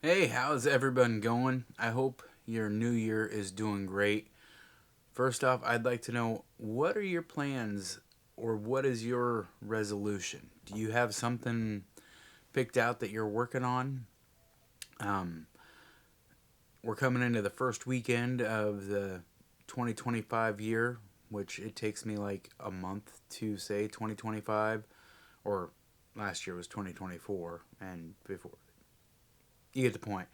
Hey, how's everyone going? I hope your new year is doing great. First off, I'd like to know what are your plans or what is your resolution? Do you have something picked out that you're working on? Um, we're coming into the first weekend of the 2025 year, which it takes me like a month to say 2025, or last year was 2024, and before. You get the point.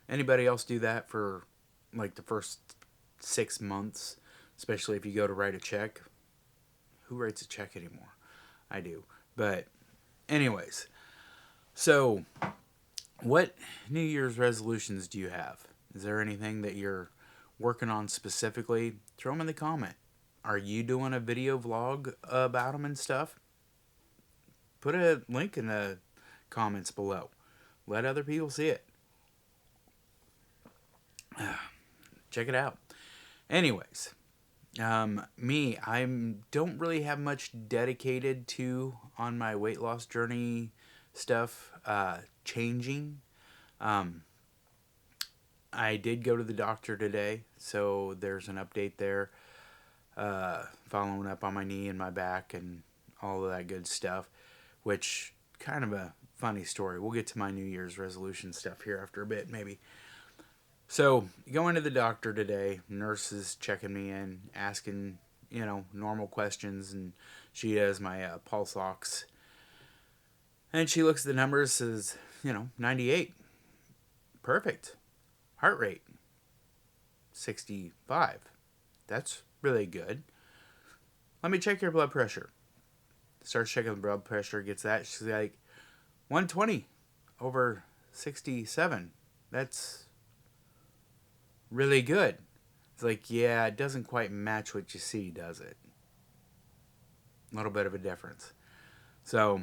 Anybody else do that for like the first 6 months, especially if you go to write a check? Who writes a check anymore? I do. But, anyways, so what New Year's resolutions do you have? Is there anything that you're working on specifically? Throw them in the comment. Are you doing a video vlog about them and stuff? Put a link in the comments below. Let other people see it. Check it out. Anyways, me, I don't really have much dedicated to on my weight loss journey stuff changing. Um, I did go to the doctor today, so there's an update there. Following up on my knee and my back and all of that good stuff, which kind of a funny story. We'll get to my New Year's resolution stuff here after a bit, maybe. So, going to the doctor today, nurse is checking me in, asking, normal questions, and she does my pulse ox. And she looks at the numbers, says, 98. Perfect. Heart rate, 65. That's really good. Let me check your blood pressure. Starts checking the blood pressure, gets that. She's like, 120 over 67. That's really good. It's like, yeah, it doesn't quite match what you see, does it? A little bit of a difference. So,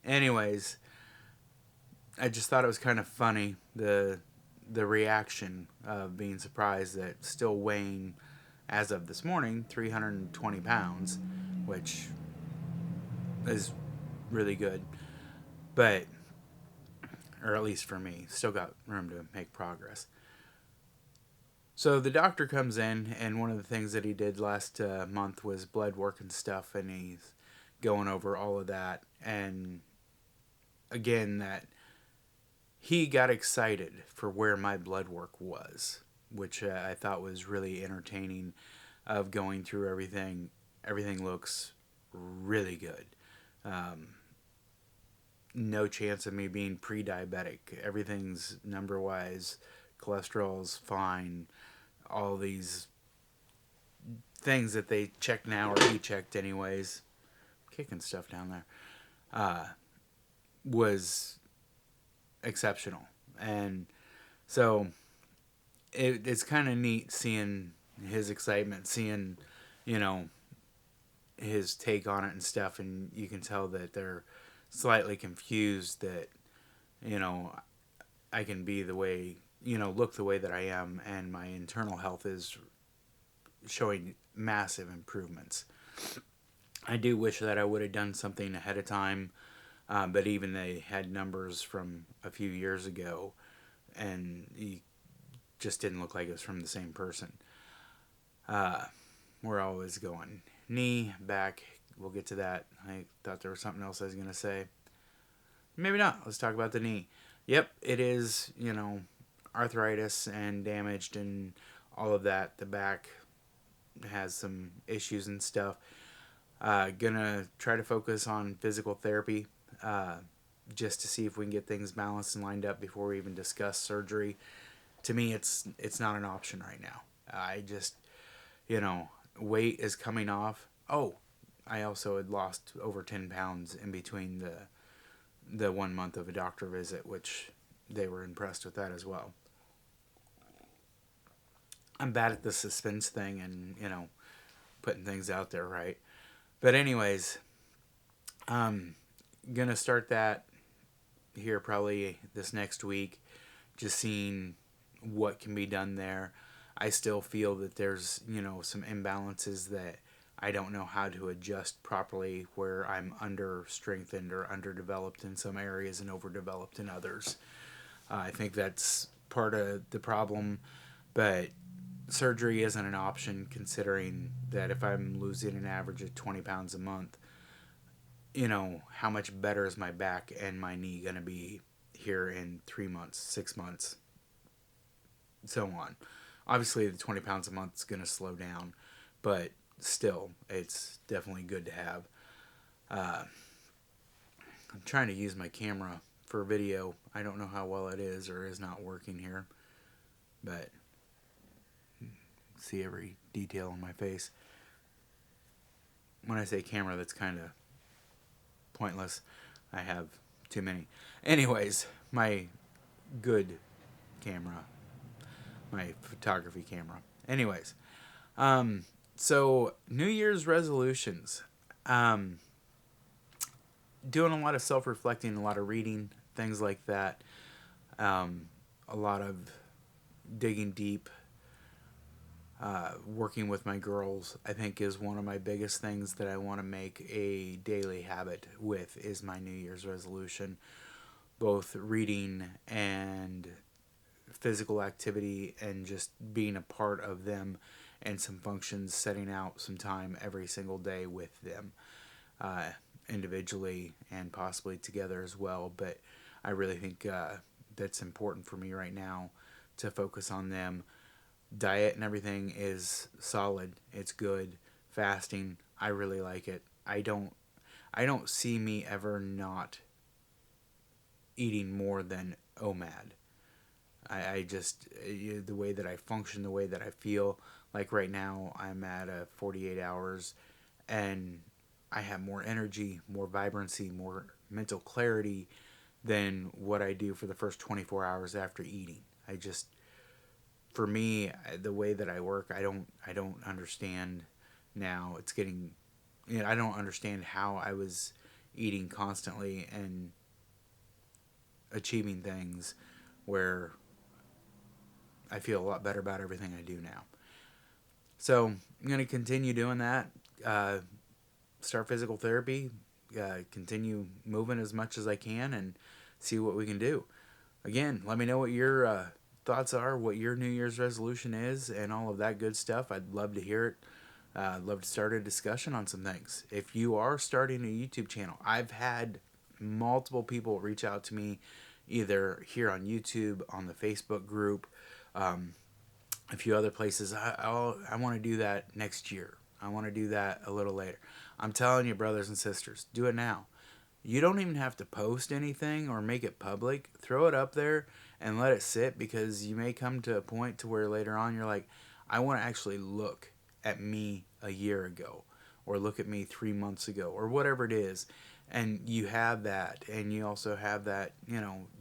anyways, I just thought it was kind of funny the reaction of being surprised that still weighing as of this morning 320 pounds, which is really good, but or at least for me, still got room to make progress. So the doctor comes in, and one of the things that he did last month was blood work and stuff, and he's going over all of that. And again, that he got excited for where my blood work was, which I thought was really entertaining. Of going through everything, everything looks really good. Um, no chance of me being pre-diabetic. Everything's number wise, cholesterol's fine. All these things that they check now or he checked anyways, kicking stuff down there, uh, was exceptional. And so it's kind of neat seeing his excitement, seeing, you know, his take on it and stuff. And you can tell that they're slightly confused that, you know, I can be the way, look the way that I am, and my internal health is showing massive improvements. I do wish that I would have done something ahead of time, but even they had numbers from a few years ago, and he just didn't look like it was from the same person. Uh, we're always going knee, back. We'll get to that. I thought there was something else I was going to say. Maybe not. Let's talk about the knee. Yep, it is, arthritis and damaged and all of that. The back has some issues and stuff. Gonna try to focus on physical therapy just to see if we can get things balanced and lined up before we even discuss surgery. To me, it's not an option right now. I just, weight is coming off. Oh, I also had lost over 10 pounds in between the 1 month of a doctor visit, which they were impressed with that as well. I'm bad at the suspense thing and, putting things out there, right? But anyways, I'm gonna start that here probably this next week, just seeing what can be done there. I still feel that there's, some imbalances that I don't know how to adjust properly, where I'm under strengthened or underdeveloped in some areas and overdeveloped in others. I think that's part of the problem, but surgery isn't an option considering that if I'm losing an average of 20 pounds a month, how much better is my back and my knee going to be here in 3 months, 6 months, so on. Obviously, the 20 pounds a month is going to slow down, but still, it's definitely good to have. I'm trying to use my camera for video. I don't know how well it is or is not working here, but see every detail on my face. When I say camera, that's kind of pointless. I have too many. Anyways, my good camera, my photography camera. Anyways, so New Year's resolutions. Um, Doing a lot of self-reflecting, a lot of reading, things like that. A lot of digging deep. Working with my girls, I think, is one of my biggest things that I want to make a daily habit with, is my New Year's resolution. Both reading and physical activity and just being a part of them and some functions, setting out some time every single day with them, individually and possibly together as well. But I really think that's important for me right now to focus on them. Diet and everything is solid. It's good. Fasting, I really like it. I don't see me ever not eating more than OMAD. I just, the way that I function, the way that I feel, like right now I'm at 48 hours and I have more energy, more vibrancy, more mental clarity than what I do for the first 24 hours after eating. I just, for me, the way that I work, I don't understand now. It's getting, I don't understand how I was eating constantly and achieving things where I feel a lot better about everything I do now. So I'm going to continue doing that. Start physical therapy. Continue moving as much as I can and see what we can do. Again, let me know what your thoughts are, what your New Year's resolution is, and all of that good stuff. I'd love to hear it. I'd love to start a discussion on some things. If you are starting a YouTube channel, I've had multiple people reach out to me, either here on YouTube, on the Facebook group, a few other places. I want to do that next year. I want to do that a little later. I'm telling you, brothers and sisters, do it now. You don't even have to post anything or make it public. Throw it up there and let it sit, because you may come to a point to where later on you're like, I want to actually look at me a year ago, or look at me 3 months ago, or whatever it is. And you have that, and you also have that,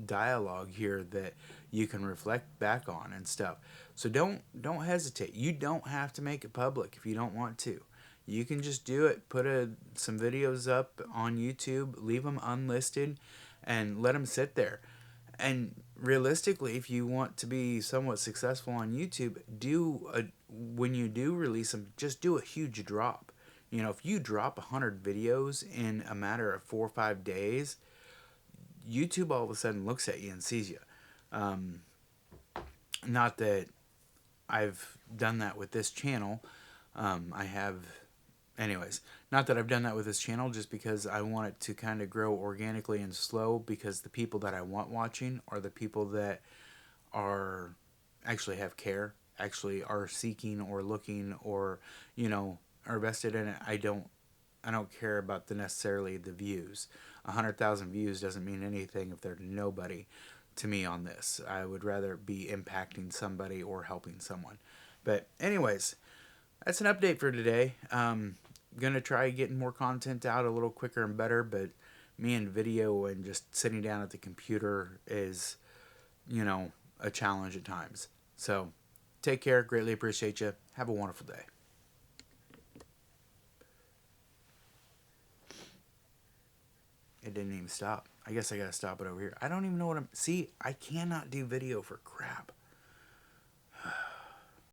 dialogue here that you can reflect back on and stuff. So don't hesitate. You don't have to make it public if you don't want to. You can just do it. Put some videos up on YouTube, leave them unlisted, and let them sit there. And realistically, if you want to be somewhat successful on YouTube, when you do release them, just do a huge drop. If you drop 100 videos in a matter of 4 or 5 days, YouTube all of a sudden looks at you and sees you. Not that I've done that with this channel. I have, anyways, not that I've done that with this channel, just because I want it to kind of grow organically and slow, because the people that I want watching are the people that are actually have care, actually are seeking or looking, or, are vested in it. I don't care about necessarily the views. 100,000 views doesn't mean anything if there's nobody to me on this. I would rather be impacting somebody or helping someone. But anyways, that's an update for today. Gonna try getting more content out a little quicker and better, but me and video and just sitting down at the computer is, a challenge at times. So take care. Greatly appreciate you. Have a wonderful day. It didn't even stop. I guess I gotta stop it over here. I don't even know what see, I cannot do video for crap.